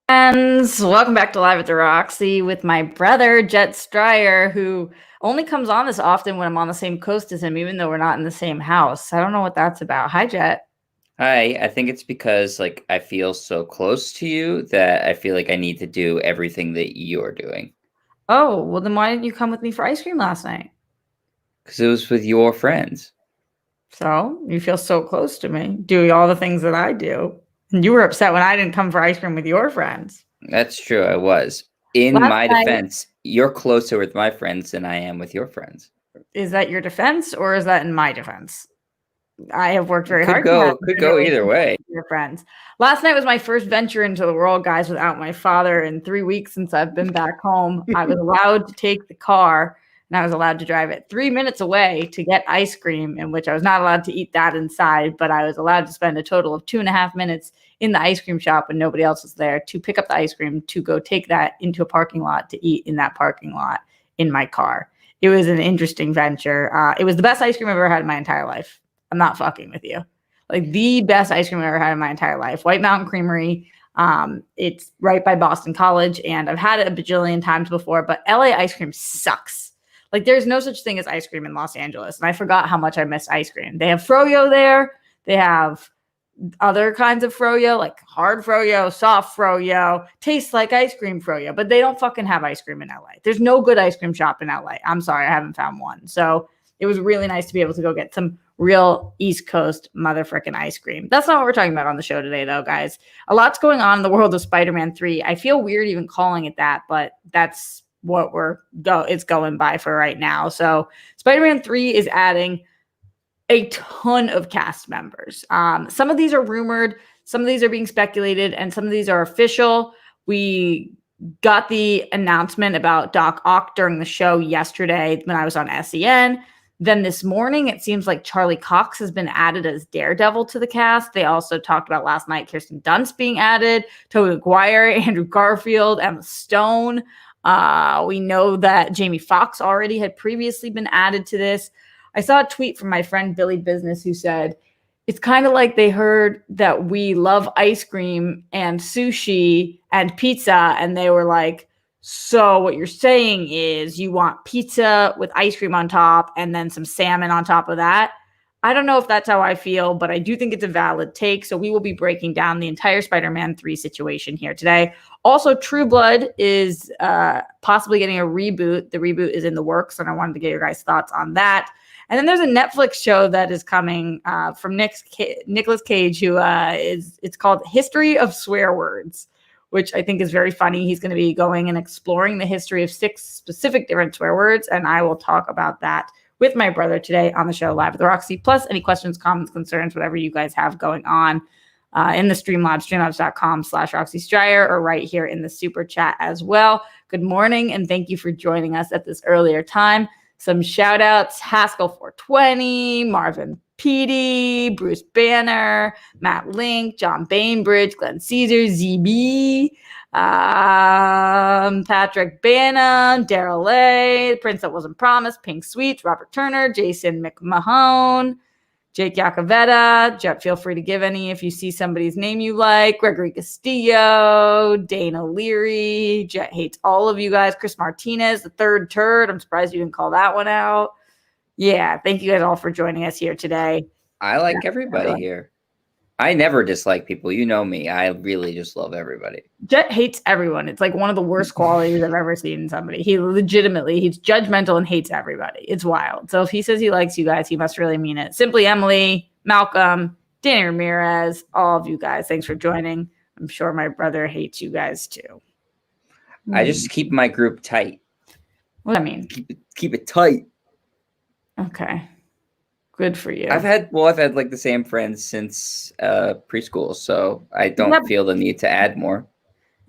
Friends, welcome back to Live at the Roxy with my brother, Jet Striar, who only comes on this often when I'm on the same coast as him, even though we're not in the same house. I don't know what that's about. Hi, Jet. Hi, I think it's because I feel so close to you that I feel like I need to do everything that you're doing. Oh, well then why didn't you come with me for ice cream last night? Because it was with your friends. So you feel so close to me, doing all the things that I do. And you were upset when I didn't come for ice cream with your friends. That's true, I was. In Last my night, defense, you're closer with my friends than I am with your friends. is that your defense or is that in my defense? I have worked very hard to have Could good go either relationships way. with your friends. Last night was my first venture into the world, guys, without my father in 3 weeks since I've been back home. I was allowed to take the car and I was allowed to drive it 3 minutes away to get ice cream, in which I was not allowed to eat that inside, but I was allowed to spend a total of 2.5 minutes in the ice cream shop when nobody else was there to pick up the ice cream, to go take that into a parking lot to eat in that parking lot in my car. It was an interesting venture. It was the best ice cream I've ever had in my entire life. I'm not fucking with you. Like the best ice cream I've ever had in my entire life. White Mountain Creamery. It's right by Boston College, and I've had it a bajillion times before, but LA ice cream sucks. Like there's no such thing as ice cream in Los Angeles, and I forgot how much I miss ice cream. They have froyo there. They have other kinds of froyo, like hard froyo, soft froyo, tastes like ice cream froyo, but they don't fucking have ice cream in LA. There's no good ice cream shop in LA. I'm sorry, I haven't found one. So it was really nice to be able to go get some real East Coast motherfucking ice cream. That's not what we're talking about on the show today, though, guys. A lot's going on in the world of Spider-Man 3. I feel weird even calling it that, but that's what it's going by for right now. So Spider-Man 3 is adding a ton of cast members. Some of these are rumored, some of these are being speculated, and some of these are official. We got the announcement about Doc Ock during the show yesterday when I was on SEN. Then this morning, it seems like Charlie Cox has been added as Daredevil to the cast. They also talked about last night Kirsten Dunst being added, Tobey Maguire, Andrew Garfield, Emma Stone. We know that Jamie Foxx already had previously been added to this. I saw a tweet from my friend Billy Business who said, it's kind of like they heard that we love ice cream and sushi and pizza, and they were like, so what you're saying is you want pizza with ice cream on top and then some salmon on top of that. I don't know if that's how I feel, but I do think it's a valid take. So we will be breaking down the entire Spider-Man 3 situation here today. Also, True Blood is possibly getting a reboot. The reboot is in the works, and I wanted to get your guys' thoughts on that. And then there's a Netflix show that is coming from Nicolas Cage, who it's called History of Swear Words, which I think is very funny. He's going to be going and exploring the history of 6 specific different swear words, and I will talk about that with my brother today on the show Live at the Roxy. Plus, any questions, comments, concerns, whatever you guys have going on in the Streamlabs, streamlabs.com/Roxy Striar, or right here in the super chat as well. Good morning, and thank you for joining us at this earlier time. Some shout outs, Haskell 420, Marvin Petey, Bruce Banner, Matt Link, John Bainbridge, Glenn Caesar, ZB, Patrick Bannon, Daryl A, Prince That Wasn't Promised, Pink Sweets, Robert Turner, Jason McMahon, Jake Yakavetta, Jet, feel free to give any if you see somebody's name you like, Gregory Castillo, Dana Leary, Jet hates all of you guys, Chris Martinez, the third turd, I'm surprised you didn't call that one out. Yeah, thank you guys all for joining us here today. I like everybody here. I never dislike people. You know me. I really just love everybody. Jet hates everyone. It's like one of the worst qualities I've ever seen in somebody. He's judgmental and hates everybody. It's wild. So if he says he likes you guys, he must really mean it. Simply Emily, Malcolm, Danny Ramirez, all of you guys, thanks for joining. I'm sure my brother hates you guys too. I just keep my group tight. What do I mean? Keep it tight. Okay. Good for you. I've had like the same friends since preschool, so I don't feel the need to add more.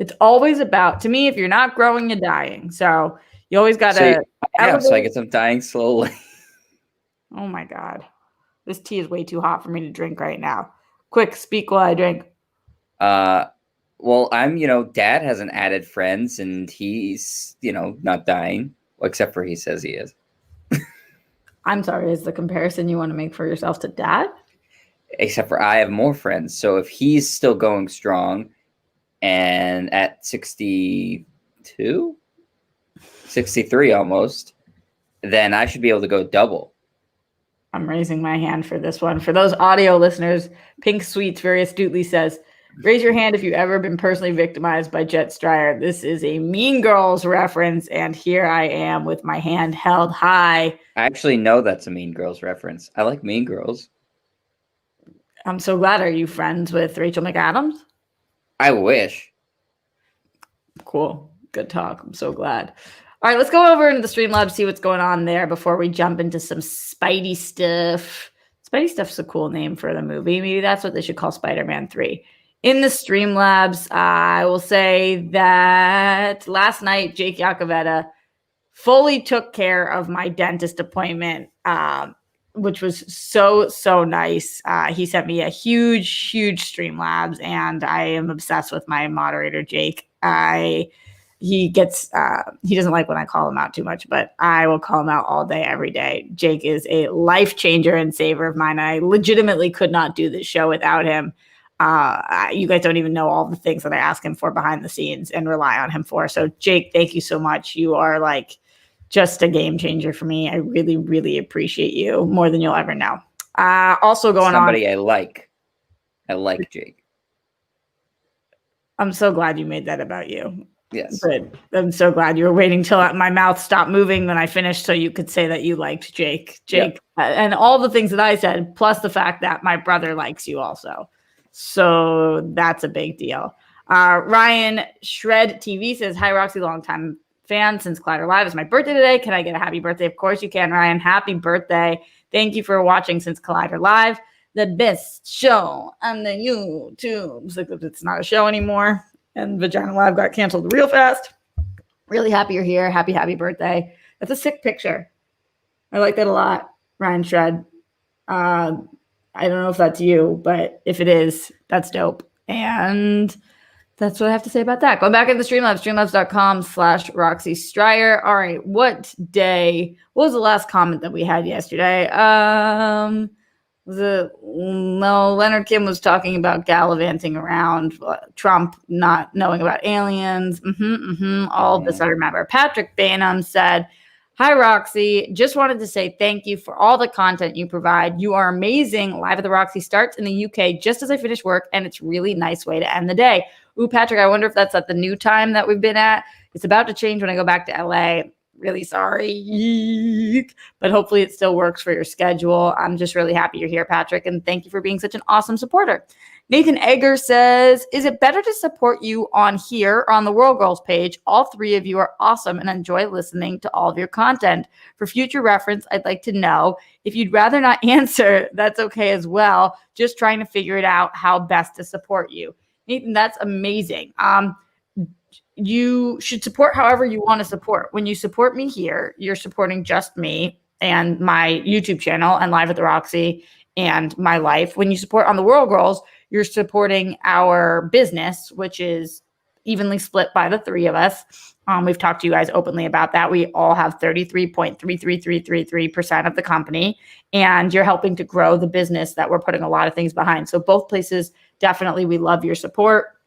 It's always about, to me, if you're not growing, you're dying. So you always got So to I know, so I elevate. guess I'm dying slowly. Oh my God. This tea is way too hot for me to drink right now. Quick, speak while I drink. Well, Dad hasn't added friends, and he's, not dying, except for he says he is. I'm sorry, is the comparison you want to make for yourself to Dad? Except for I have more friends. So if he's still going strong and at 62, 63 almost, then I should be able to go double. I'm raising my hand for this one. For those audio listeners, Pink Sweets very astutely says, raise your hand if you've ever been personally victimized by Jet Striar. This is a Mean Girls reference, and here I am with my hand held high. I actually know that's a Mean Girls reference. I like Mean Girls. I'm so glad. Are you friends with Rachel McAdams? I wish. Cool. Good talk. I'm so glad. All right, let's go over into the Streamlabs, see what's going on there before we jump into some Spidey stuff. Spidey stuff's a cool name for the movie. Maybe that's what they should call Spider-Man 3. In the Streamlabs, I will say that last night, Jake Yacovetta fully took care of my dentist appointment, which was so nice. He sent me a huge Streamlabs, and I am obsessed with my moderator, Jake. He doesn't like when I call him out too much, but I will call him out all day, every day. Jake is a life changer and saver of mine. I legitimately could not do this show without him. You guys don't even know all the things that I ask him for behind the scenes and rely on him for. So Jake, thank you so much. You are like just a game changer for me. I really appreciate you more than you'll ever know. Also going Somebody on. I like Jake. I'm so glad you made that about you. Yes. Good. I'm so glad you were waiting till my mouth stopped moving when I finished so you could say that you liked Jake. Jake, yep. And all the things that I said, plus the fact that my brother likes you also. So that's a big deal. Ryan Shred TV says, hi, Roxy, longtime fan since Collider Live. It's my birthday today. Can I get a happy birthday? Of course you can, Ryan. Happy birthday. Thank you for watching since Collider Live. The best show on the YouTube. It's not a show anymore. And Vagina Live got canceled real fast. Really happy you're here. Happy birthday. That's a sick picture. I like that a lot, Ryan Shred. I don't know if that's you, but if it is, that's dope. And that's what I have to say about that. Go back into Streamlabs, streamlabs.com/Roxy Striar. All right, what was the last comment that we had yesterday? Leonard Kim was talking about gallivanting around, Trump not knowing about aliens. All of this I remember. Patrick Bainham said, hi, Roxy. Just wanted to say thank you for all the content you provide. You are amazing. Live at the Roxy starts in the UK just as I finish work, and it's a really nice way to end the day. Ooh, Patrick, I wonder if that's at the new time that we've been at. It's about to change when I go back to LA. Really sorry, but hopefully it still works for your schedule. I'm just really happy you're here, Patrick, and thank you for being such an awesome supporter. Nathan Egger says, is it better to support you on here or on the World Girls page? All three of you are awesome and enjoy listening to all of your content. For future reference, I'd like to know if you'd rather not answer, that's okay as well. Just trying to figure it out how best to support you. Nathan, that's amazing. You should support however you want to support. When you support me here, you're supporting just me and my YouTube channel and Live at the Roxy and my life. When you support on the World Girls, you're supporting our business, which is evenly split by the three of us. We've talked to you guys openly about that. We all have 33.33333% of the company, and you're helping to grow the business that we're putting a lot of things behind. So both places, definitely, we love your support.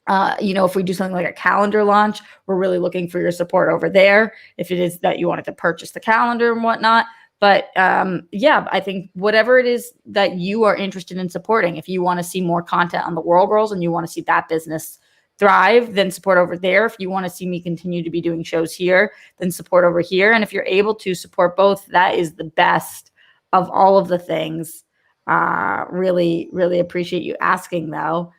If we do something like a calendar launch, we're really looking for your support over there. If it is that you wanted to purchase the calendar and whatnot. But I think whatever it is that you are interested in supporting, if you want to see more content on the World Girls and you want to see that business thrive, then support over there. If you want to see me continue to be doing shows here, then support over here. And if you're able to support both, that is the best of all of the things. Really appreciate you asking, though.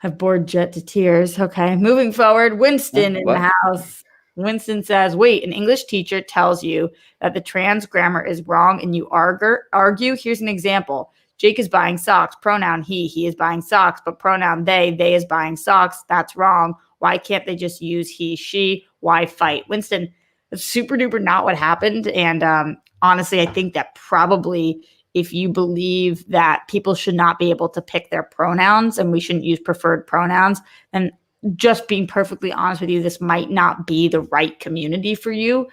I've bored Jet to tears. Okay, moving forward. Winston in the house. Winston says, wait, an English teacher tells you that the trans grammar is wrong and you argue. Here's an example. Jake is buying socks. Pronoun he is buying socks, but pronoun they is buying socks. That's wrong. Why can't they just use he, she? Why fight? Winston, it's super duper not what happened. And honestly, I think that probably if you believe that people should not be able to pick their pronouns and we shouldn't use preferred pronouns, then just being perfectly honest with you, this might not be the right community for you,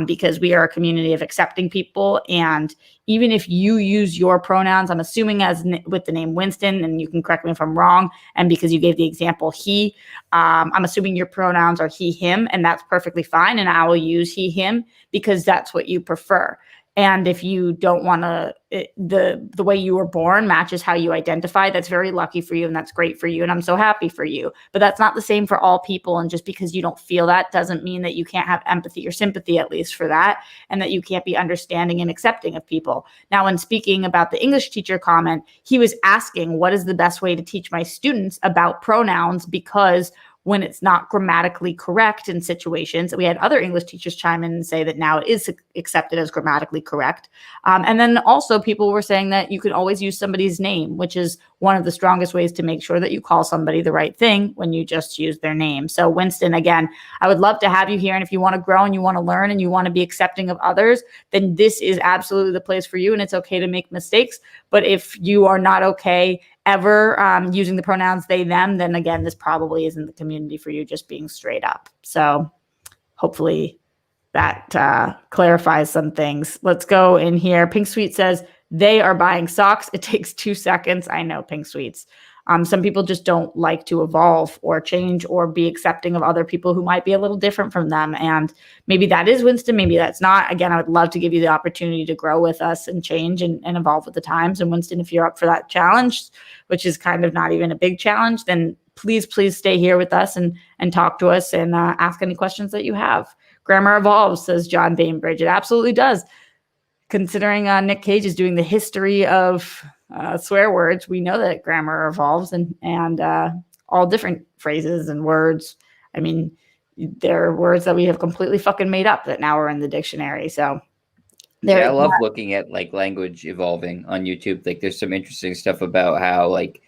because we are a community of accepting people. And even if you use your pronouns, I'm assuming with the name Winston, and you can correct me if I'm wrong, and because you gave the example he, I'm assuming your pronouns are he, him, and that's perfectly fine. And I will use he, him because that's what you prefer. And if you don't want to, the way you were born matches how you identify, that's very lucky for you and that's great for you. And I'm so happy for you. But that's not the same for all people. And just because you don't feel that doesn't mean that you can't have empathy or sympathy, at least for that, and that you can't be understanding and accepting of people. Now, when speaking about the English teacher comment, he was asking, what is the best way to teach my students about pronouns? Because when it's not grammatically correct in situations. We had other English teachers chime in and say that now it is accepted as grammatically correct. And then also people were saying that you can always use somebody's name, which is one of the strongest ways to make sure that you call somebody the right thing when you just use their name. So Winston, again, I would love to have you here. And if you want to grow and you want to learn and you want to be accepting of others, then this is absolutely the place for you. And it's okay to make mistakes. But if you are not okay ever using the pronouns they, them, then again, this probably isn't the community for you, just being straight up. So hopefully that clarifies some things. Let's go in here. Pink Sweet says, they are buying socks. It takes 2 seconds. I know, Pink Sweets. Some people just don't like to evolve or change or be accepting of other people who might be a little different from them. And maybe that is Winston, maybe that's not. Again, I would love to give you the opportunity to grow with us and change and evolve with the times. And Winston, if you're up for that challenge, which is kind of not even a big challenge, then please stay here with us and talk to us and ask any questions that you have. Grammar evolves, says John Bainbridge. It absolutely does. Considering Nick Cage is doing the history of swear words, we know that grammar evolves and all different phrases and words. I mean, there are words that we have completely fucking made up that now are in the dictionary. So I love looking at like language evolving on YouTube. Like there's some interesting stuff about how like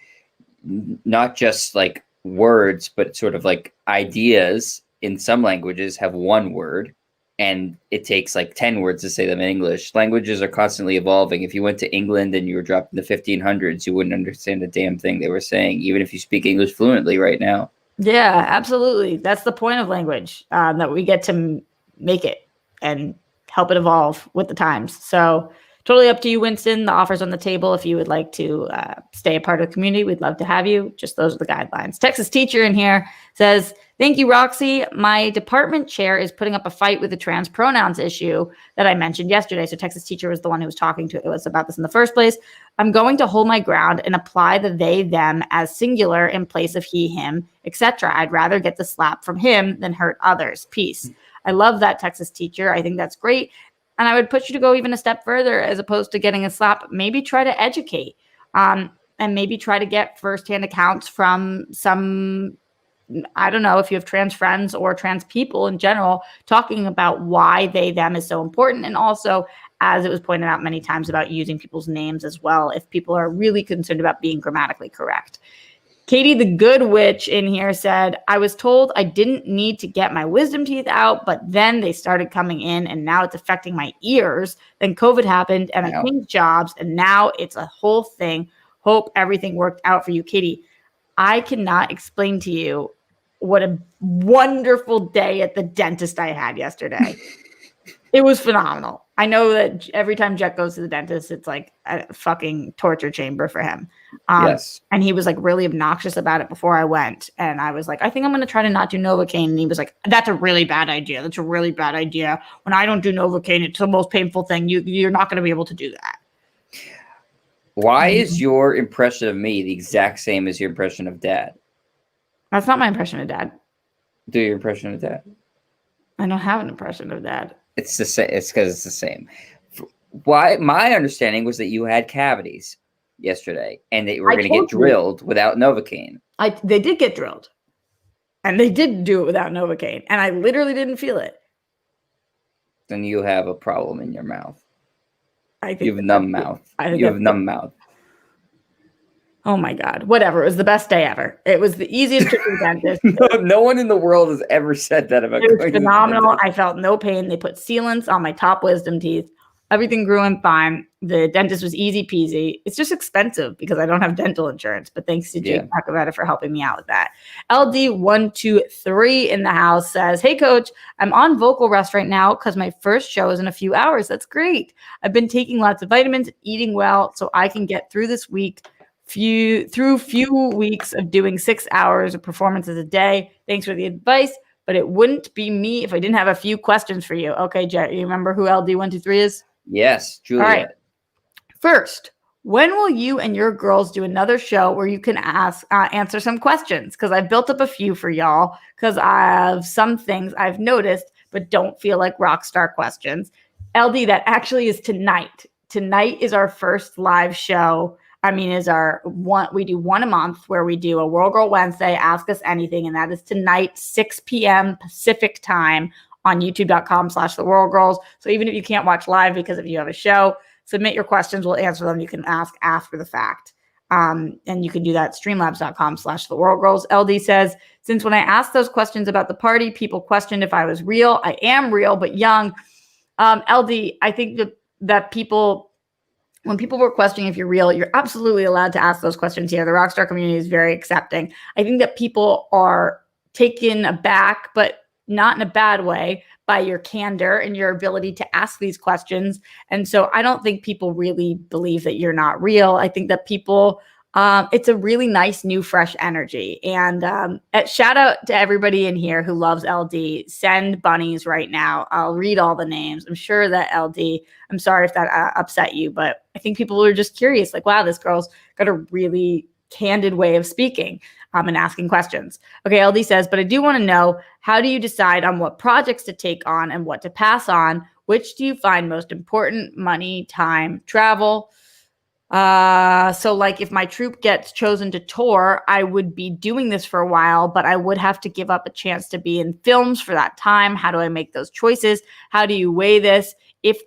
not just like words, but sort of like ideas in some languages have one word. And it takes like 10 words to say them in English. Languages are constantly evolving. If you went to England and you were dropped in the 1500s, you wouldn't understand a damn thing they were saying, even if you speak English fluently right now. Yeah, absolutely. That's the point of language, that we get to make it and help it evolve with the times. So totally up to you, Winston. The offer's on the table. If you would like to stay a part of the community, we'd love to have you. Just those are the guidelines. Texas teacher in here says, thank you, Roxy. My department chair is putting up a fight with the trans pronouns issue that I mentioned yesterday. So Texas teacher was the one who was talking to us about this in the first place. I'm going to hold my ground and apply the they, them as singular in place of he, him, etc. I'd rather get the slap from him than hurt others. Peace. I love that, Texas teacher. I think that's great. And I would push you to go even a step further, as opposed to getting a slap. Maybe try to educate, and maybe try to get firsthand accounts from some, I don't know if you have trans friends or trans people in general, talking about why they, them is so important. And also, as it was pointed out many times, about using people's names as well, if people are really concerned about being grammatically correct. Katie, the good witch in here said, I was told I didn't need to get my wisdom teeth out, but then they started coming in and now it's affecting my ears. Then COVID happened and I changed jobs and now it's a whole thing. Hope everything worked out for you, Katie. I cannot explain to you what a wonderful day at the dentist I had yesterday. It was phenomenal. I know that every time Jet goes to the dentist, it's like a fucking torture chamber for him. Yes. And he was like really obnoxious about it before I went. And I was like, I think I'm going to try to not do Novocaine. And he was like, that's a really bad idea. That's a really bad idea. When I don't do Novocaine, it's the most painful thing. You're not going to be able to do that. Why is your impression of me the exact same as your impression of Dad? That's not my impression of Dad. Do your impression of Dad? I don't have an impression of Dad. It's the same. It's because it's the same. Why? My understanding was that you had cavities yesterday, and they were going to get drilled without Novocaine. They did get drilled, and they did do it without Novocaine, and I literally didn't feel it. Then you have a problem in your mouth. I think you have numb mouth. You have numb mouth. Oh my God. Whatever. It was the best day ever. It was the easiest trip to the dentist. No one in the world has ever said that about It was going to the phenomenal. dentist. I felt no pain. They put sealants on my top wisdom teeth. Everything grew in fine. The dentist was easy peasy. It's just expensive because I don't have dental insurance, but thanks to Jake Pacavetta for helping me out with that. LD123 in the house says, hey, coach, I'm on vocal rest right now because my first show is in a few hours. That's great. I've been taking lots of vitamins, eating well, so I can get through this week. Few weeks of doing 6 hours of performances a day. Thanks for the advice, but it wouldn't be me if I didn't have a few questions for you. Okay, Jet, you remember who LD123 is? Yes, Juliet. All right. First, when will you and your girls do another show where you can answer some questions? Because I've built up a few for y'all because I have some things I've noticed but don't feel like rock star questions. LD, that actually is tonight. Tonight is our first live show. Is our one, we do one a month where we do a World Girl Wednesday, Ask Us Anything, and that is tonight, 6 p.m. Pacific time on youtube.com/The World Girls. So even if you can't watch live because if you have a show, submit your questions, we'll answer them. You can ask after the fact. And you can do that at streamlabs.com/The World Girls. LD says, since when I asked those questions about the party, people questioned if I was real. I am real, but young. LD, I think that when people were questioning if you're real, you're absolutely allowed to ask those questions here. The Rockstar community is very accepting. I think that people are taken aback, but not in a bad way, by your candor and your ability to ask these questions. And so I don't think people really believe that you're not real. I think that people, it's a really nice, new, fresh energy. And shout out to everybody in here who loves LD. Send bunnies right now. I'll read all the names. I'm sure that LD, I'm sorry if that upset you, but I think people are just curious, like, wow, this girl's got a really candid way of speaking and asking questions. Okay, LD says, but I do want to know, how do you decide on what projects to take on and what to pass on? Which do you find most important? Money, time, travel? So like if my troupe gets chosen to tour, I would be doing this for a while, but I would have to give up a chance to be in films for that time. How do I make those choices? How do you weigh this? If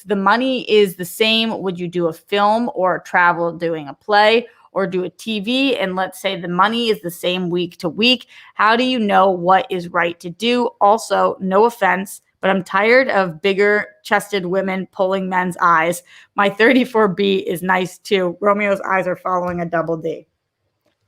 the money is the same, would you do a film or travel doing a play or do a TV? And let's say the money is the same week to week. How do you know what is right to do? Also, no offense, but I'm tired of bigger chested women pulling men's eyes. My 34B is nice too. Romeo's eyes are following a double D.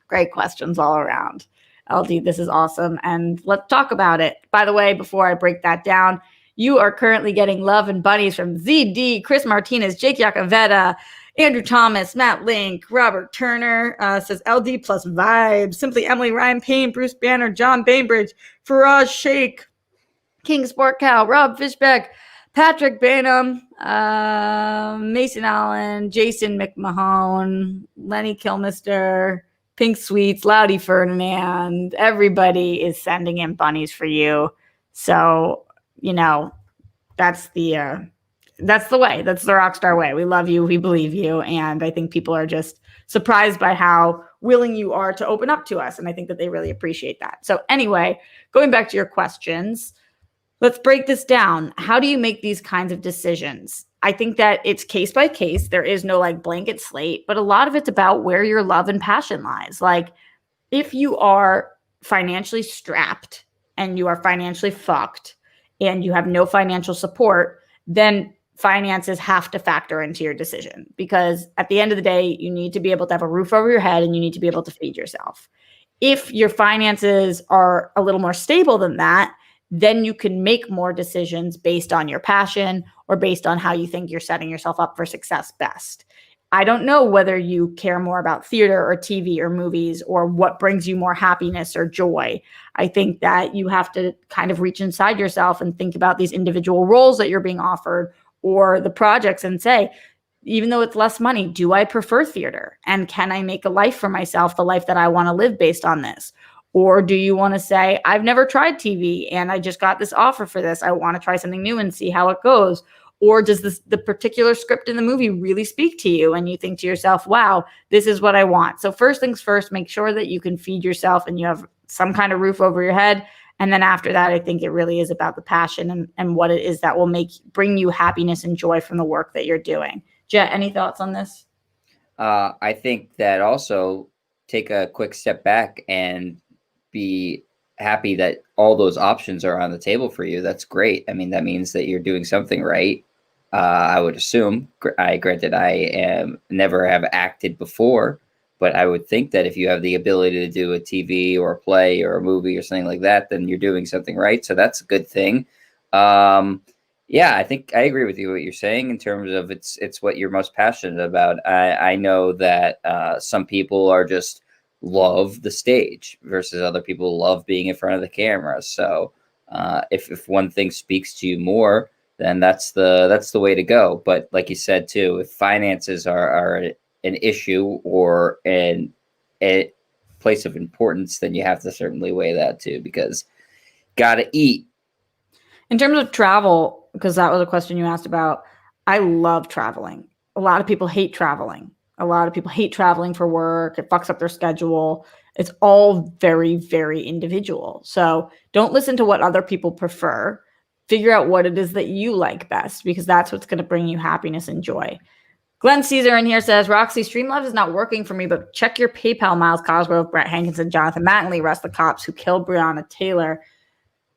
Great questions all around. LD, this is awesome. And let's talk about it. By the way, before I break that down, you are currently getting love and bunnies from ZD, Chris Martinez, Jake Yacovetta, Andrew Thomas, Matt Link, Robert Turner, says LD plus vibes. Simply Emily, Ryan Payne, Bruce Banner, John Bainbridge, Faraz Sheikh, King Sport Cow, Rob Fishbeck, Patrick Bainham, Mason Allen, Jason McMahon, Lenny Kilmister, Pink Sweets, Loudy Ferdinand. Everybody is sending in bunnies for you. So, that's the way. That's the Rockstar way. We love you. We believe you. And I think people are just surprised by how willing you are to open up to us. And I think that they really appreciate that. So anyway, going back to your questions, let's break this down. How do you make these kinds of decisions? I think that it's case by case. There is no like blanket slate, but a lot of it's about where your love and passion lies. Like if you are financially strapped and you are financially fucked and you have no financial support, then finances have to factor into your decision, because at the end of the day, you need to be able to have a roof over your head and you need to be able to feed yourself. If your finances are a little more stable than that, then you can make more decisions based on your passion or based on how you think you're setting yourself up for success best. I don't know whether you care more about theater or TV or movies or what brings you more happiness or joy. I think that you have to kind of reach inside yourself and think about these individual roles that you're being offered or the projects and say, even though it's less money, do I prefer theater? And can I make a life for myself, the life that I want to live based on this? Or do you want to say, I've never tried TV and I just got this offer for this. I want to try something new and see how it goes. Or does the particular script in the movie really speak to you? And you think to yourself, wow, this is what I want. So first things first, make sure that you can feed yourself and you have some kind of roof over your head. And then after that, I think it really is about the passion and what it is that will bring you happiness and joy from the work that you're doing. Jet, any thoughts on this? I think that also take a quick step back and be happy that all those options are on the table for you. That's great. I mean, that means that you're doing something right. I would assume. Granted, I am never have acted before, but I would think that if you have the ability to do a TV or a play or a movie or something like that, then you're doing something right. So that's a good thing. Yeah, I think I agree with you what you're saying in terms of it's what you're most passionate about. I know that some people are just love the stage versus other people love being in front of the camera. So if one thing speaks to you more, then that's the way to go. But like you said too, if finances are an issue or a place of importance, then you have to certainly weigh that too, because gotta eat. In terms of travel, because that was a question you asked about, I love traveling. A lot of people hate traveling. A lot of people hate traveling for work. It fucks up their schedule. It's all very, very individual. So don't listen to what other people prefer. Figure out what it is that you like best, because that's what's going to bring you happiness and joy. Glenn Caesar in here says, Roxy, Streamlabs is not working for me, but check your PayPal. Miles Cosgrove, Brett Hankinson, Jonathan Mattingly, arrest the cops who killed Breonna Taylor.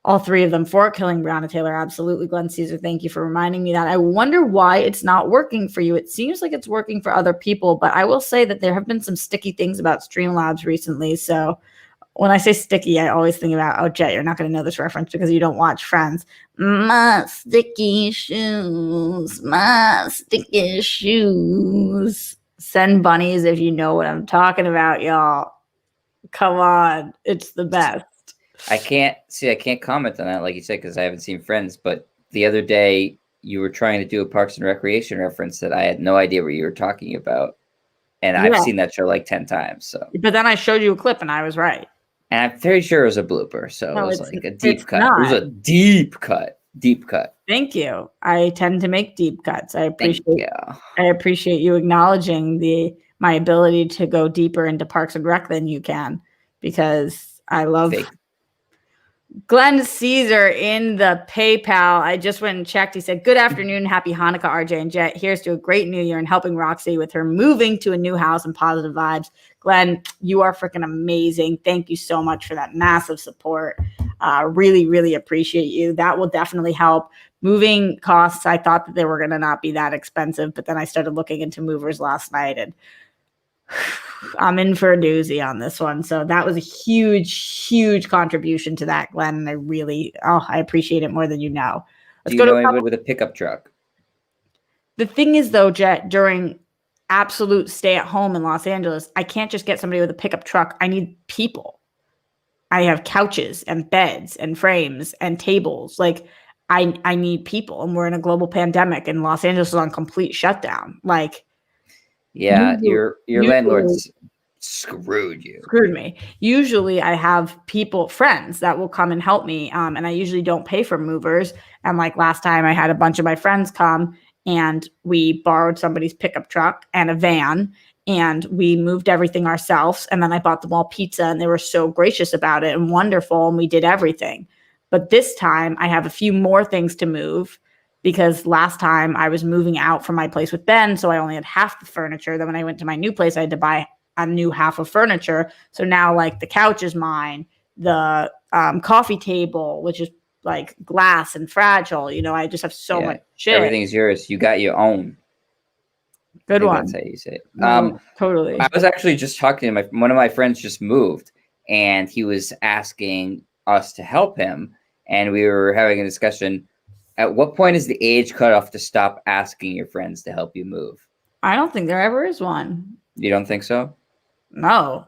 All three of them for killing Breonna Taylor. Absolutely, Glenn Caesar. Thank you for reminding me that. I wonder why it's not working for you. It seems like it's working for other people, but I will say that there have been some sticky things about Streamlabs recently. So when I say sticky, I always think about, oh, Jet, you're not going to know this reference because you don't watch Friends. My sticky shoes, my sticky shoes. Send bunnies if you know what I'm talking about, y'all. Come on. It's the best. I can't comment on that, like you said, because I haven't seen Friends. But the other day, you were trying to do a Parks and Recreation reference that I had no idea what you were talking about, and I've seen that show like 10 times. So, but then I showed you a clip, and I was right. And I'm very sure it was a blooper, so No, it was like a deep cut. Not. It was a deep cut. Deep cut. Thank you. I tend to make deep cuts. I appreciate you acknowledging my ability to go deeper into Parks and Rec than you can, because I love Fake. Glenn Caesar in the PayPal. I just went and checked. He said, good afternoon. Happy Hanukkah, RJ and Jet. Here's to a great new year and helping Roxy with her moving to a new house and positive vibes. Glenn, you are freaking amazing. Thank you so much for that massive support. Really, really appreciate you. That will definitely help. Moving costs, I thought that they were going to not be that expensive, but then I started looking into movers last night, and I'm in for a doozy on this one. So that was a huge, huge contribution to that, Glenn. And I appreciate it more than you know. Do you know anybody with a pickup truck? The thing is, though, Jet, during absolute stay at home in Los Angeles, I can't just get somebody with a pickup truck. I need people. I have couches and beds and frames and tables. Like, I need people. And we're in a global pandemic, and Los Angeles is on complete shutdown. Like, yeah, your landlord's screwed me. Usually I have friends that will come and help me. And I usually don't pay for movers. And like last time I had a bunch of my friends come, and we borrowed somebody's pickup truck and a van, and we moved everything ourselves. And then I bought them all pizza, and they were so gracious about it and wonderful. And we did everything. But this time I have a few more things to move, because last time I was moving out from my place with Ben, so I only had half the furniture. Then when I went to my new place, I had to buy a new half of furniture. So now, like, the couch is mine, the coffee table, which is like glass and fragile. You know, I just have so much shit. Everything's yours. You got your own. Good one. That's how you say it. No, totally. I was actually just talking to one of my friends just moved, and he was asking us to help him, and we were having a discussion. At what point is the age cutoff to stop asking your friends to help you move? I don't think there ever is one. You don't think so? No.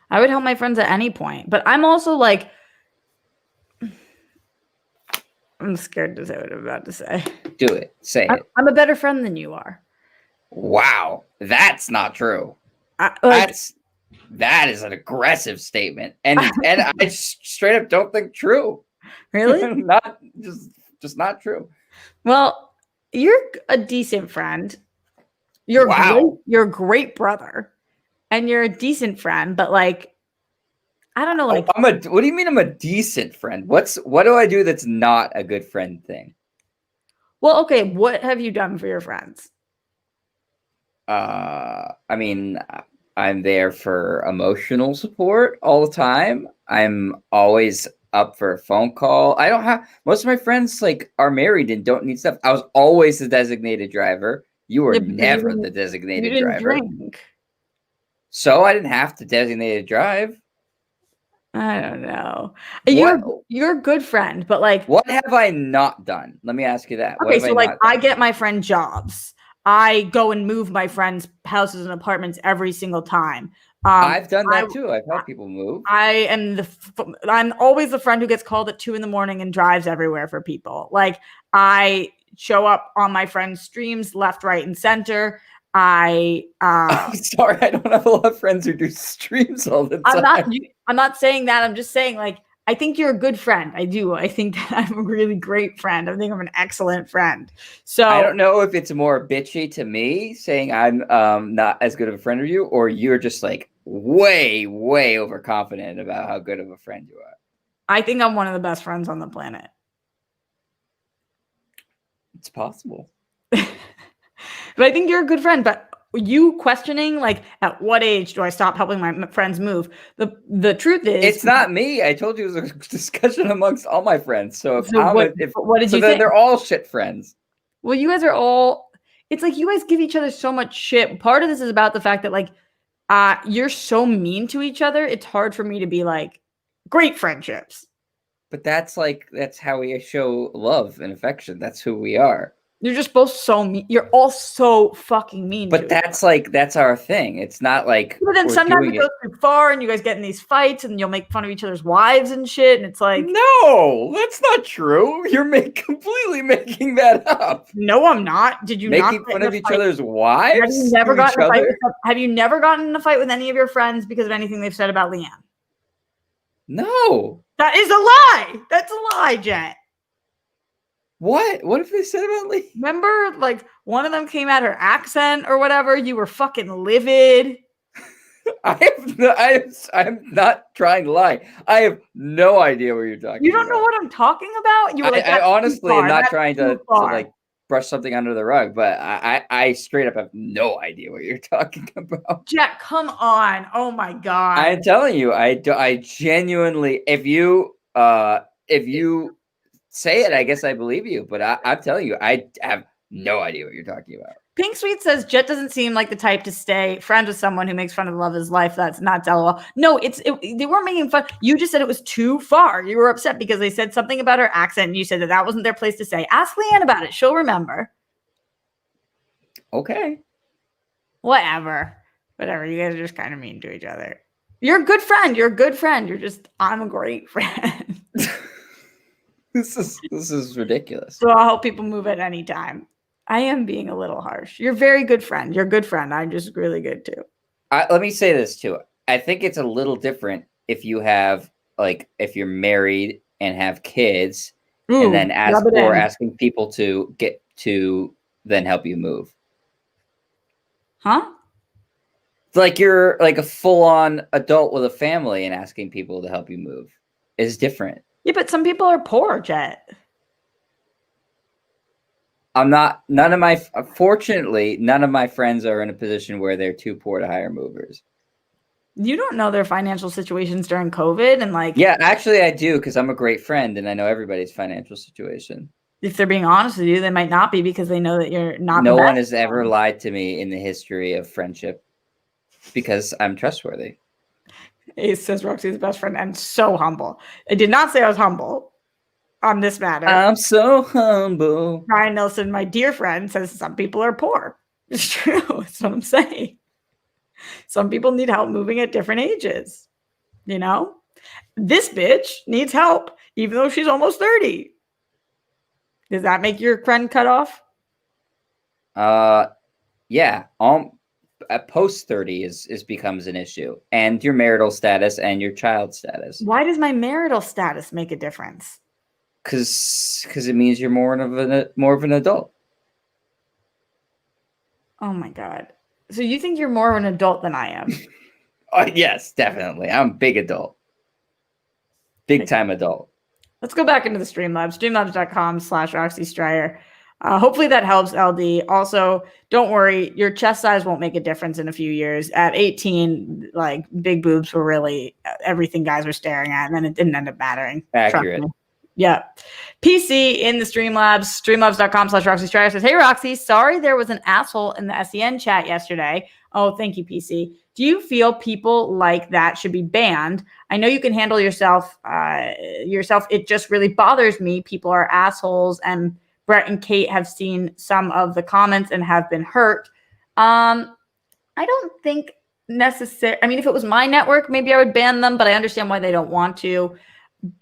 I would help my friends at any point. But I'm also like, I'm scared to say what I'm about to say. Do it. Say it. I'm a better friend than you are. Wow. That's not true. That is an aggressive statement. And I straight up don't think true. Really? Not just not true. Well, you're a decent friend. You're a great brother, and you're a decent friend. But like, I don't know. Like, what do you mean I'm a decent friend? What do I do that's not a good friend thing? Well, okay. What have you done for your friends? I mean, I'm there for emotional support all the time. I'm always up for a phone call. I don't have most of my friends like are married and don't need stuff. I was always the designated driver. You were Yeah, because never the you designated didn't driver. drink. So I didn't have to designated drive. I don't know. What You're a good friend, but like, what have I not done? Let me ask you that. What okay, have I so like not I done? get my friend jobs. I go and move my friends' houses and apartments every single time. I've done I that too. I've helped people move. I am I'm always the friend who gets called at 2 a.m. and drives everywhere for people. Like I show up on my friends' streams left, right, and center. I I'm sorry, I don't have a lot of friends who do streams all the time. I'm not saying that. I'm just saying like I think you're a good friend. I do. I think that I'm a really great friend. I think I'm an excellent friend. I So don't know if it's more bitchy to me saying I'm not as good of a friend of you, or you're just like way, way overconfident about how good of a friend you are. I think I'm one of the best friends on the planet. It's possible. But I think you're a good friend. But you questioning like at what age do I stop helping my friends move? The truth is, It's not me. I told you it was a discussion amongst all my friends. So if so I'm what? if What did so, you then think? they're all shit friends. Well, you guys are all. It's like you guys give each other so much shit. Part of this is about the fact that like, you're so mean to each other. It's hard for me to be like great friendships. But that's how we show love and affection. That's who we are. You're just both so mean. You're all so fucking mean. But that's our thing. It's not like but then we're sometimes doing it it. goes too far, and you guys get in these fights, and you'll make fun of each other's wives and shit. And it's like, No, that's not true. You're completely making that up. no, I'm not. Did you not Making get fun in a of each fight? other's Have you wives never to each gotten in a fight other? have you never gotten in a fight with any of your friends because of anything they've said about Leanne? No. That is a lie. That's a lie, Jet. What? What if they said about Lee? Remember, like one of them came at her accent or whatever. You were fucking livid. I'm not trying to lie. I have no idea what you're talking You don't know about. what I'm talking about. You were like, I "That's too honestly am far. not That's trying too to far." like brush something under the rug, but I straight up have no idea what you're talking about. Jet, come on. Oh my god. I'm telling you, I genuinely, if you say it, I guess I believe you, but I'm telling you, I have no idea what you're talking about. Pink Sweet says Jet doesn't seem like the type to stay friends with someone who makes fun of the love of his life. That's not LOL. No, they weren't making fun. You just said it was too far. You were upset because they said something about her accent, and you said that wasn't their place to say. Ask Leanne about it. She'll remember. Okay. Whatever. You guys are just kind of mean to each other. You're a good friend. I'm a great friend. This is ridiculous. So I'll help people move at any time. I am being a little harsh. You're a very good friend. You're a good friend. I'm just really good too. Let me say this too. I think it's a little different if you have if you're married and have kids, and then asking people to get to then help you move. Huh? It's like you're like a full-on adult with a family and asking people to help you move is different. Yeah, but some people are poor, Jet. Fortunately, none of my friends are in a position where they're too poor to hire movers. You don't know their financial situations during COVID and like. Yeah, actually I do, because I'm a great friend and I know everybody's financial situation. If they're being honest with you, they might not be because they know that you're not. No one has ever lied to me in the history of friendship because I'm trustworthy. Ace says Roxy's the best friend and so humble. I did not say I was humble on this matter. I'm so humble. Ryan Nelson, my dear friend, says some people are poor. It's true. That's what I'm saying. Some people need help moving at different ages. You know? This bitch needs help, even though she's almost 30. Does that make your friend cut off? Yeah. Post 30 is becomes an issue, and your marital status and your child status. Why does my marital status make a difference? Because it means you're more of an adult. Oh my god! So you think you're more of an adult than I am? Yes, definitely. I'm a big adult, big time adult. Let's go back into the Streamlabs. Streamlabs.com/Roxy Striar. Hopefully that helps, LD. Also, don't worry, your chest size won't make a difference in a few years. At 18, like big boobs were really everything guys were staring at, and then it didn't end up mattering. Accurate. Yeah. PC in the Streamlabs, streamlabs.com/Roxy Striar says, hey, Roxy, sorry there was an asshole in the SEN chat yesterday. Oh, thank you, PC. Do you feel people like that should be banned? I know you can handle yourself. It just really bothers me. People are assholes, and Brett and Kate have seen some of the comments and have been hurt. I don't think necessary. I mean, if it was my network, maybe I would ban them, but I understand why they don't want to.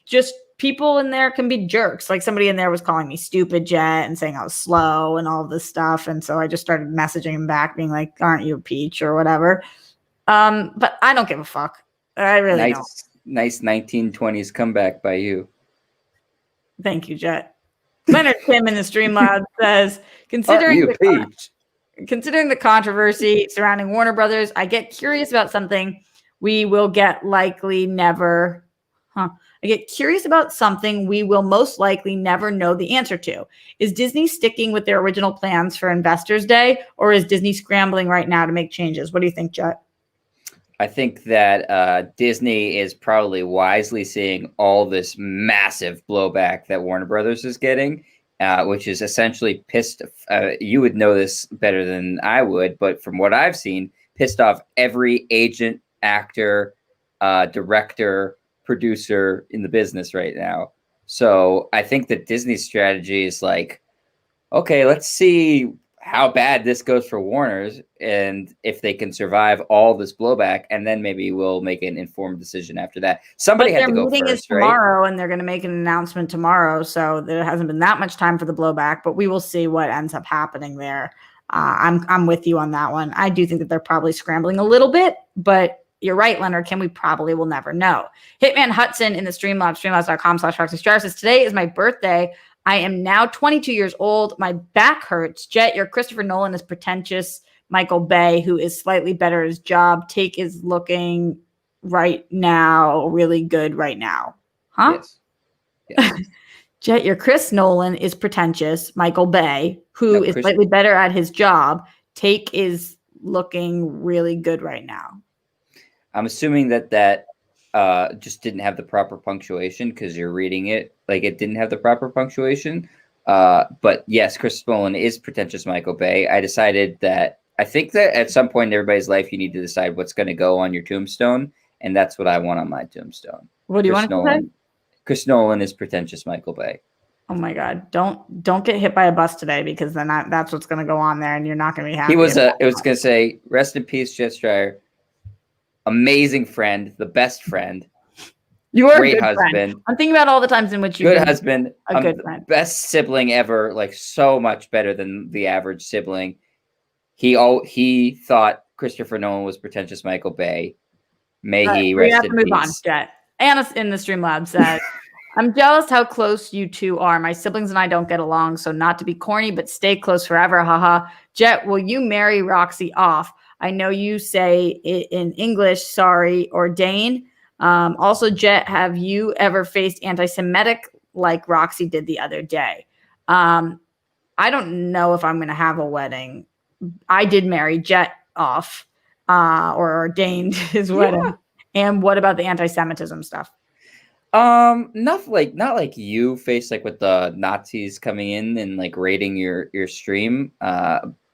Just people in there can be jerks. Like somebody in there was calling me stupid, Jet, and saying I was slow and all this stuff. And so I just started messaging him back being like, aren't you a peach or whatever? But I don't give a fuck. I really don't. Nice 1920s comeback by you. Thank you, Jet. Leonard Kim in the Streamlabs says, considering the controversy surrounding Warner Brothers, I get curious about something we will most likely never know the answer to. Is Disney sticking with their original plans for Investors Day, or is Disney scrambling right now to make changes? What do you think, Jet? I think that Disney is probably wisely seeing all this massive blowback that Warner Brothers is getting, which is essentially pissed. You would know this better than I would, but from what I've seen, pissed off every agent, actor, director, producer in the business right now. So I think that Disney's strategy is like, okay, let's see how bad this goes for Warner's and if they can survive all this blowback, and then maybe we'll make an informed decision after that. Somebody had to go first, is tomorrow, right? And they're going to make an announcement tomorrow, so there hasn't been that much time for the blowback, but we will see what ends up happening there. I'm with you on that one. I do think that they're probably scrambling a little bit, but you're right, Leonard Kim. We probably will never know. Hitman Hudson in the Streamlabs, streamlabs.com/Roxy Striar says, today is my birthday. I am now 22 years old. My back hurts. Jet, your Christopher Nolan is pretentious. Michael Bay, who is slightly better at his job. Take is looking right now, really good right now. Huh? Yes. Jet, your Chris Nolan is pretentious. Michael Bay, who is slightly better at his job. Take is looking really good right now. I'm assuming that just didn't have the proper punctuation because you're reading it like it didn't have the proper punctuation. But yes, Chris Nolan is pretentious Michael Bay. I think that at some point in everybody's life, you need to decide what's going to go on your tombstone. And that's what I want on my tombstone. What do you want to say? Chris Nolan is pretentious Michael Bay. Oh my God. Don't get hit by a bus today, because then that's what's going to go on there and you're not going to be happy. It was going to say, rest in peace, Jet Striar. Amazing friend, the best friend. You are great a good husband. Friend. I'm thinking about all the times in which you good husband, a good friend, best sibling ever, like so much better than the average sibling. He thought Christopher Nolan was pretentious Michael Bay. May he rest in peace. We have to move on, Jet. Anna in the Streamlabs said, I'm jealous how close you two are. My siblings and I don't get along, so not to be corny, but stay close forever. Haha. Jet, will you marry Roxy off? I know you say it in English, sorry, ordain. Also, Jet, have you ever faced anti-Semitic like Roxy did the other day? I don't know if I'm going to have a wedding. I did marry Jet off or ordained his wedding. And what about the anti-Semitism stuff? Not like you faced like with the Nazis coming in and like raiding your stream.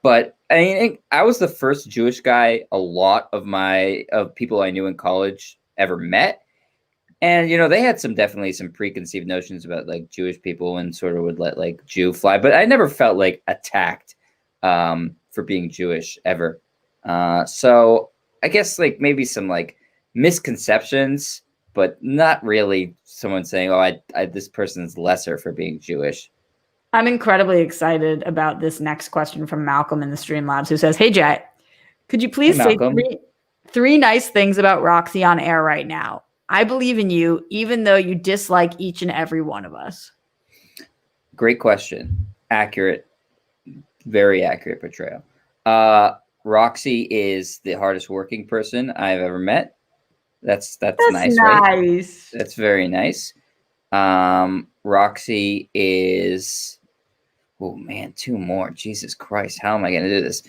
But I mean, I was the first Jewish guy a lot of people I knew in college ever met. And, they had definitely some preconceived notions about like Jewish people and sort of would let like Jew fly. But I never felt like attacked for being Jewish ever. So I guess like maybe some like misconceptions, but not really someone saying, oh, this person's lesser for being Jewish. I'm incredibly excited about this next question from Malcolm in the Streamlabs, who says, hey, Jet, could you please say three nice things about Roxy on air right now? I believe in you, even though you dislike each and every one of us. Great question. Accurate. Very accurate portrayal. Roxy is the hardest working person I've ever met. That's nice. Right? That's very nice. Roxy is Oh man, two more. Jesus Christ, how am I going to do this?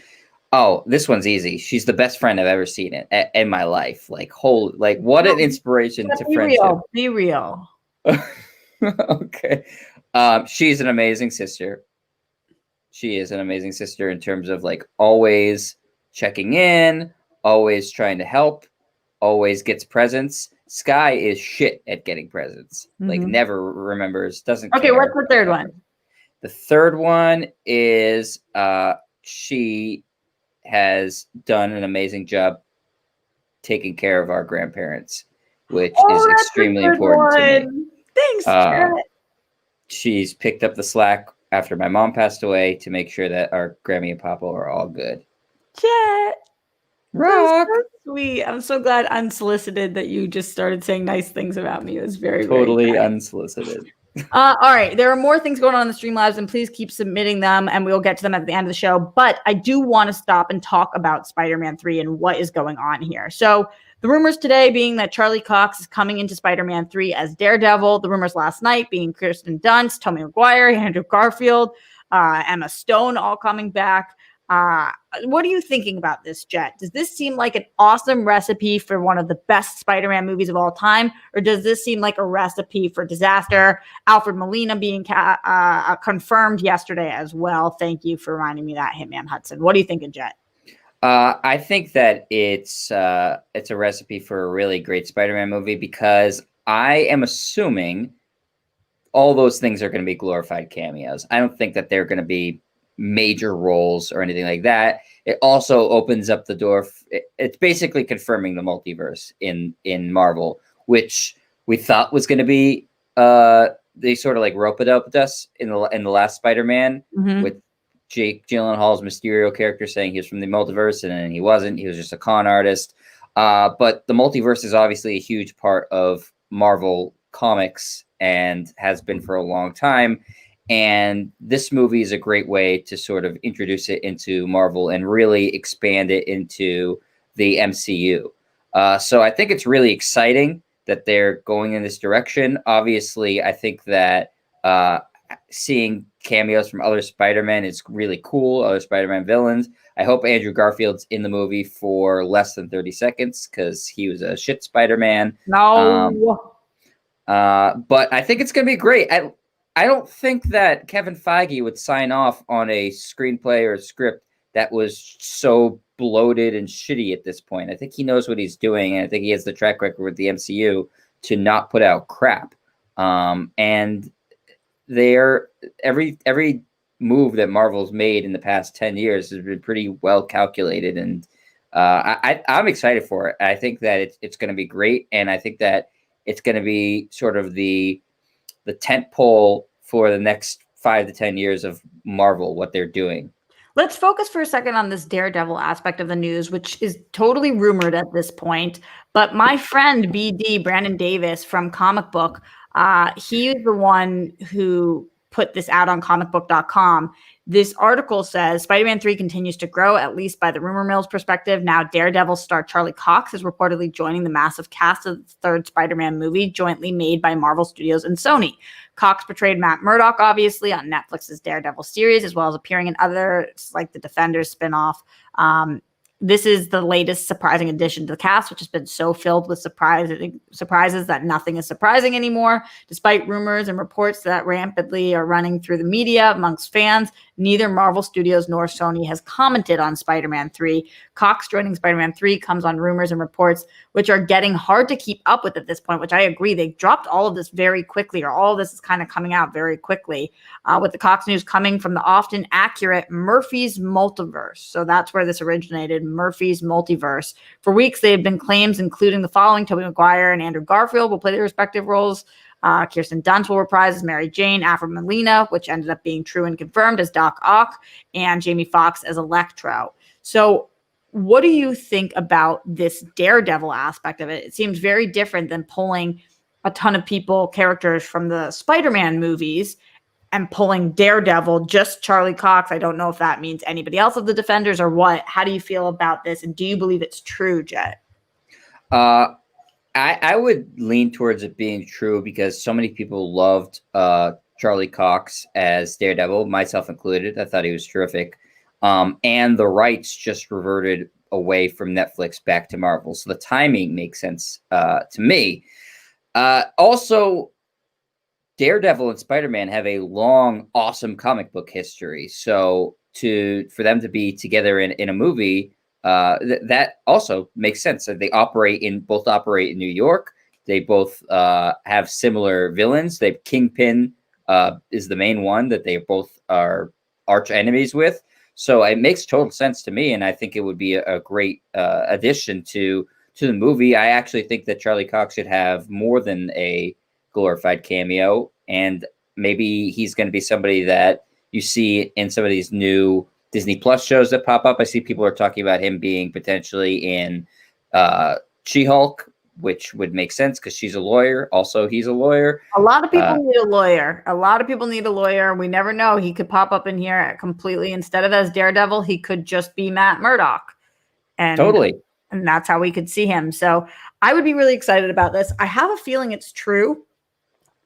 Oh, this one's easy. She's the best friend I've ever seen in my life. Like, what an inspiration to Be friendship. real. Be real. Okay. She's an amazing sister. She is an amazing sister in terms of like always checking in, always trying to help, always gets presents. Sky is shit at getting presents. Like never remembers, doesn't care. Okay, what's the third one? The third one is she has done an amazing job taking care of our grandparents, which is extremely important to me. Thanks, Jet. She's picked up the slack after my mom passed away to make sure that our Grammy and Papa are all good. Jet. Rock. So sweet. I'm so glad unsolicited that you just started saying nice things about me. It was very, totally very unsolicited. All right. There are more things going on in the Streamlabs, and please keep submitting them, and we'll get to them at the end of the show. But I do want to stop and talk about Spider-Man 3 and what is going on here. So the rumors today being that Charlie Cox is coming into Spider-Man 3 as Daredevil. The rumors last night being Kirsten Dunst, Tobey Maguire, Andrew Garfield, Emma Stone all coming back. What are you thinking about this, Jet? Does this seem like an awesome recipe for one of the best Spider-Man movies of all time? Or does this seem like a recipe for disaster? Alfred Molina being confirmed yesterday as well. Thank you for reminding me that, Hitman Hudson. What do you think of Jet? I think that it's a recipe for a really great Spider-Man movie because I am assuming all those things are going to be glorified cameos. I don't think that they're going to be major roles or anything like that. It also opens up the door. It's basically confirming the multiverse in Marvel, which we thought was going to be. They sort of like rope it up with us in the last Spider-Man with Jake Gyllenhaal's Mysterio character saying he was from the multiverse, and then he wasn't. He was just a con artist. But the multiverse is obviously a huge part of Marvel comics and has been for a long time. And this movie is a great way to sort of introduce it into Marvel and really expand it into the MCU. So I think it's really exciting that they're going in this direction. Obviously, I think that seeing cameos from other Spider-Man is really cool, other Spider-Man villains. I hope Andrew Garfield's in the movie for less than 30 seconds because he was a shit Spider-Man. No. But I think it's going to be great. I don't think that Kevin Feige would sign off on a screenplay or a script that was so bloated and shitty at this point. I think he knows what he's doing, and I think he has the track record with the MCU to not put out crap. And every move that Marvel's made in the past 10 years has been pretty well calculated, and I'm excited for it. I think that it's going to be great, and I think that it's going to be sort of the tent pole for the next 5 to 10 years of Marvel, what they're doing. Let's focus for a second on this Daredevil aspect of the news, which is totally rumored at this point. But my friend BD, Brandon Davis from Comic Book, he is the one who put this out on comicbook.com. This article says Spider-Man 3 continues to grow, at least by the rumor mill's perspective. Now Daredevil star Charlie Cox is reportedly joining the massive cast of the third Spider-Man movie, jointly made by Marvel Studios and Sony. Cox portrayed Matt Murdock, obviously, on Netflix's Daredevil series, as well as appearing in others like the Defenders spinoff. This is the latest surprising addition to the cast, which has been so filled with surprises that nothing is surprising anymore. Despite rumors and reports that rampantly are running through the media amongst fans, neither Marvel Studios nor Sony has commented on Spider-Man 3. Cox joining Spider-Man 3 comes on rumors and reports, which are getting hard to keep up with at this point, which I agree. They dropped all of this very quickly, or all of this is kind of coming out very quickly, with the Cox news coming from the often accurate Murphy's Multiverse. So that's where this originated, Murphy's Multiverse. For weeks, they had been claims including the following: Tobey Maguire and Andrew Garfield will play their respective roles. Kirsten Dunst will reprise as Mary Jane, Alfred Molina, which ended up being true and confirmed, as Doc Ock, and Jamie Foxx as Electro. So what do you think about this Daredevil aspect of it? It seems very different than pulling a ton of characters from the Spider-Man movies and pulling Daredevil, just Charlie Cox. I don't know if that means anybody else of the Defenders or what. How do you feel about this? And do you believe it's true, Jet? I would lean towards it being true because so many people loved Charlie Cox as Daredevil, myself included. I thought he was terrific. And the rights just reverted away from Netflix back to Marvel. So the timing makes sense to me. Also, Daredevil and Spider-Man have a long, awesome comic book history. So for them to be together in a movie, that also makes sense. They both operate in New York. They both have similar villains. Kingpin is the main one that they both are arch enemies with. So it makes total sense to me, and I think it would be a great addition to the movie. I actually think that Charlie Cox should have more than a glorified cameo, and maybe he's going to be somebody that you see in some of these new Disney Plus shows that pop up. I see people are talking about him being potentially in She-Hulk, which would make sense because she's a lawyer. Also, he's a lawyer. A lot of people need a lawyer. A lot of people need a lawyer. We never know. He could pop up in here completely. Instead of as Daredevil, he could just be Matt Murdock. And totally. And that's how we could see him. So I would be really excited about this. I have a feeling it's true.